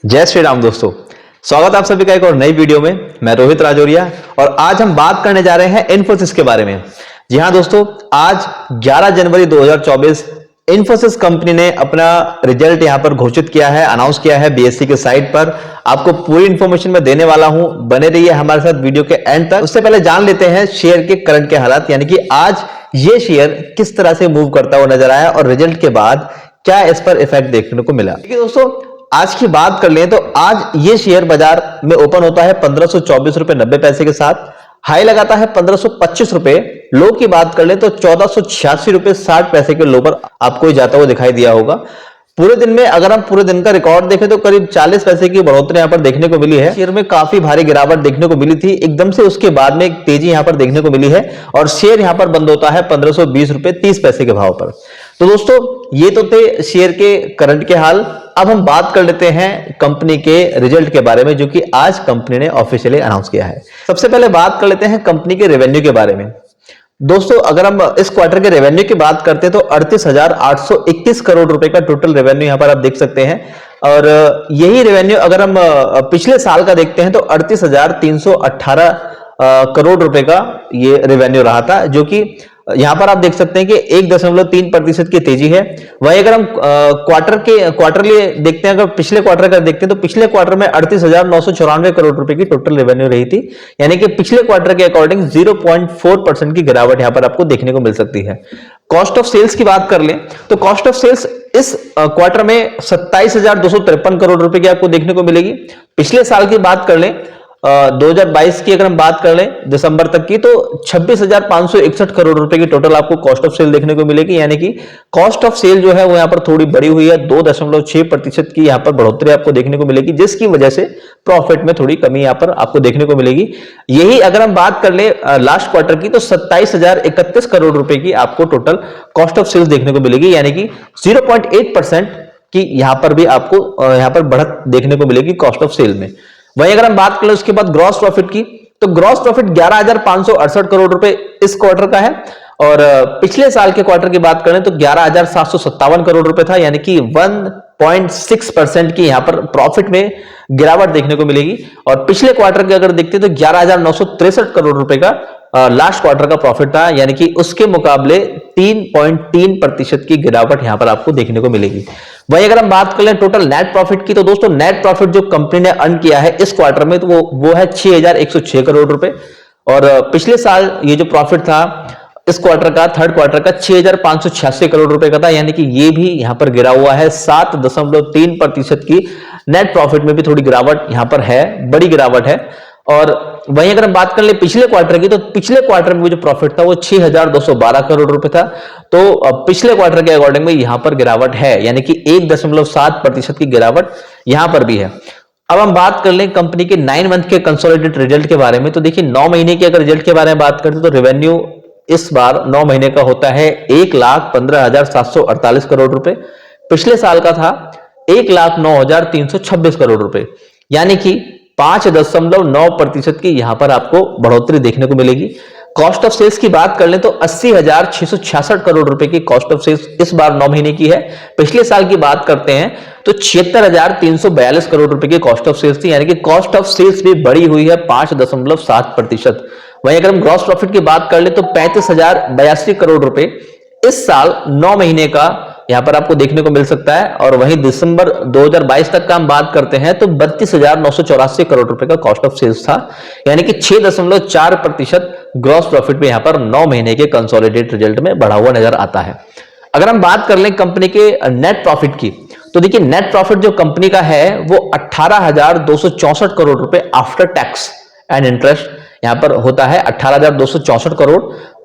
जय श्री राम दोस्तों, स्वागत है आप सभी का एक और नई वीडियो में। मैं रोहित राजौरिया और आज हम बात करने जा रहे हैं इन्फोसिस के बारे में। जी हां दोस्तों, आज 11 जनवरी 2024 इन्फोसिस कंपनी ने अपना रिजल्ट यहां पर घोषित किया है, अनाउंस किया है बीएसई के साइट पर। आपको पूरी इंफॉर्मेशन मैं देने वाला हूं, बने रहिए हमारे साथ वीडियो के एंड तक। उससे पहले जान लेते हैं शेयर के करंट के हालात, यानी कि आज ये शेयर किस तरह से मूव करता हुआ नजर आया और रिजल्ट के बाद क्या इस पर इफेक्ट देखने को मिला। देखिए दोस्तों, आज की बात कर लें तो आज ये शेयर बाजार में ओपन होता है 1524 रुपए 90 पैसे के साथ, हाई लगाता है 1525 रुपए। लो की बात कर लें तो 1486 रुपए 60 पैसे के लो पर आपको जाता हुआ दिखाई दिया होगा। पूरे दिन में अगर हम पूरे दिन का रिकॉर्ड देखें तो करीब 40 पैसे की बढ़ोतरी यहां पर देखने को मिली है। शेयर में काफी भारी गिरावट देखने को मिली थी, एकदम से उसके बाद में एक तेजी यहां पर देखने को मिली है और शेयर यहां पर बंद होता है 1520 रुपए 30 पैसे के भाव पर। तो दोस्तों, ये तो थे शेयर के करंट के हाल। अब हम बात कर लेते हैं कंपनी के रिजल्ट के बारे में, जो कि आज कंपनी ने ऑफिशियली अनाउंस किया है। सबसे पहले बात कर लेते हैं कंपनी के रेवेन्यू के बारे में। दोस्तों, अगर हम इस क्वार्टर के रेवेन्यू की बात करते हैं तो 38,821 करोड़ रुपए का टोटल रेवेन्यू यहां पर आप देख सकते हैं। और यही रेवेन्यू अगर हम पिछले साल का देखते हैं तो 38,318 करोड़ रुपए का ये रेवेन्यू रहा था, जो कि यहां पर आप देख सकते हैं कि 1.3% की तेजी है। वहीं अगर हम क्वार्टरली देखते हैं, अगर पिछले क्वार्टर का देखते हैं तो पिछले क्वार्टर में 38,994 करोड़ रुपए की टोटल रेवेन्यू रही थी, यानी कि पिछले क्वार्टर के अकॉर्डिंग 0.4% की गिरावट यहां पर आपको देखने को मिल सकती है। कॉस्ट ऑफ सेल्स की बात कर लें तो कॉस्ट ऑफ सेल्स इस क्वार्टर में 27,253 करोड़ रुपए की आपको देखने को मिलेगी। पिछले साल की बात कर लें 2022 की अगर हम बात कर लें दिसंबर तक की, तो 26,561 करोड़ रुपए की टोटल आपको कॉस्ट ऑफ सेल देखने को मिलेगी, यानी कि कॉस्ट ऑफ सेल जो है वो यहां पर थोड़ी बढ़ी हुई है। 2.6% की यहां पर बढ़ोतरी आपको देखने को मिलेगी, जिसकी वजह से प्रॉफिट में थोड़ी कमी यहां पर आपको देखने को मिलेगी। यही अगर हम बात कर ले लास्ट क्वार्टर की तो 27,031 करोड़ रुपए की आपको टोटल कॉस्ट ऑफ सेल्स देखने को मिलेगी, यानी कि 0.8% की यहां पर भी आपको यहां पर बढ़त देखने को मिलेगी कॉस्ट ऑफ सेल में। वहीं अगर हम बात करें उसके बाद ग्रॉस प्रॉफिट की, तो ग्रॉस प्रॉफिट 11,568 करोड़ रुपए इस क्वार्टर का है और पिछले साल के क्वार्टर की बात करें तो 11,757 करोड़ रुपए था, यानी कि 1.6% की यहां पर प्रॉफिट में गिरावट देखने को मिलेगी। और पिछले क्वार्टर के अगर देखते तो 11,963 करोड़ रुपए का लास्ट क्वार्टर का प्रॉफिट था, यानी कि उसके मुकाबले 3.3% की गिरावट यहां पर आपको देखने को मिलेगी। वहीं अगर हम बात कर लें टोटल नेट प्रॉफिट की, तो दोस्तों नेट प्रॉफिट जो कंपनी ने अर्न किया है इस क्वार्टर में तो वो है 6,106 करोड़ रुपए। और पिछले साल ये जो प्रॉफिट था इस क्वार्टर का, थर्ड क्वार्टर का 6,586 करोड़ रुपए का था, यानी कि ये भी यहां पर गिरा हुआ है। 7.3% की नेट प्रॉफिट में भी थोड़ी गिरावट यहां पर है, बड़ी गिरावट है। और वहीं अगर हम बात कर ले पिछले क्वार्टर की, तो पिछले क्वार्टर में जो प्रॉफिट था वो 6,212 करोड़ रुपए था। तो पिछले क्वार्टर के अकॉर्डिंग में यहां पर गिरावट है, यानी कि 1.7% की गिरावट यहां पर भी है। अब हम बात कर लें कंपनी के 9 मंथ के कंसोलिडेटेड रिजल्ट के बारे में, तो देखिए 9 महीने के अगर रिजल्ट के बारे में बात करते हैं तो रेवेन्यू इस बार 9 महीने का होता है 1,15,748 करोड़ रुपए। पिछले साल का था 1,09,326 करोड़ रुपए, यानी कि 5.9% की यहां पर आपको बढ़ोतरी देखने को मिलेगी। कॉस्ट ऑफ सेल्स की बात कर लें तो 80,666 करोड़ रुपए की कॉस्ट ऑफ सेल्स इस बार 9 महीने की है। पिछले साल की बात करते हैं तो 76,342 करोड़ रुपए की कॉस्ट ऑफ सेल्स थी, यानी कि कॉस्ट ऑफ सेल्स भी बढ़ी हुई है 5.7%। वहीं अगर हम ग्रॉस प्रॉफिट की बात कर ले तो 35,082 करोड़ रुपए इस साल 9 महीने का यहां पर आपको देखने को मिल सकता है। और वहीं दिसंबर 2022 तक का हम बात करते हैं तो 32,984 करोड़ रुपए का कॉस्ट ऑफ सेल्स था, यानी कि 6.4% ग्रॉस प्रॉफिट में यहां पर 9 महीने के कंसोलिडेटेड रिजल्ट में बढ़ा हुआ नजर आता है। अगर हम बात कर लें कंपनी के नेट प्रॉफिट की, तो देखिए नेट प्रॉफिट जो कंपनी का है वो 18,264 करोड़ रुपए आफ्टर टैक्स एंड इंटरेस्ट यहां पर होता है 18,264 करोड़।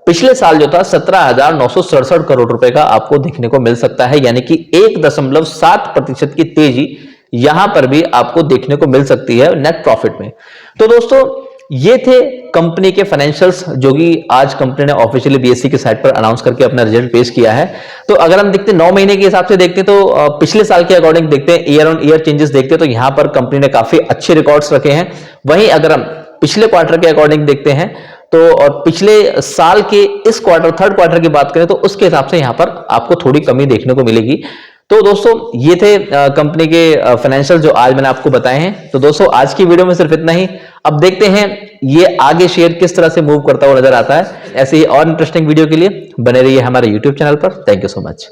पिछले साल जो था 17,967 करोड़ रुपए का आपको देखने को मिल सकता है, यानी कि 1.7% की तेजी यहां पर भी आपको देखने को मिल सकती है नेट प्रॉफिट में। तो दोस्तों, ये थे कंपनी के फाइनेंशियल्स जो कि आज कंपनी ने ऑफिशियली बीएसई की साइट पर अनाउंस करके अपना रिजल्ट पेश किया है। तो अगर हम देखते हैं 9 महीने के हिसाब से देखते हैं तो पिछले साल के अकॉर्डिंग देखते हैं, ईयर ऑन ईयर चेंजेस देखते हैं तो यहां पर कंपनी ने काफी अच्छे रिकॉर्ड्स रखे हैं। वहीं अगर हम पिछले क्वार्टर के अकॉर्डिंग देखते हैं तो और पिछले साल के इस क्वार्टर थर्ड क्वार्टर की बात करें तो उसके हिसाब से यहां पर आपको थोड़ी कमी देखने को मिलेगी। तो दोस्तों ये थे कंपनी के फाइनेंशियल जो आज मैंने आपको बताए हैं। तो दोस्तों आज की वीडियो में सिर्फ इतना ही। अब देखते हैं ये आगे शेयर किस तरह से मूव करता हुआ नजर आता है। ऐसे ही और इंटरेस्टिंग वीडियो के लिए बने रहिए हमारे यूट्यूब चैनल पर। Thank you so much.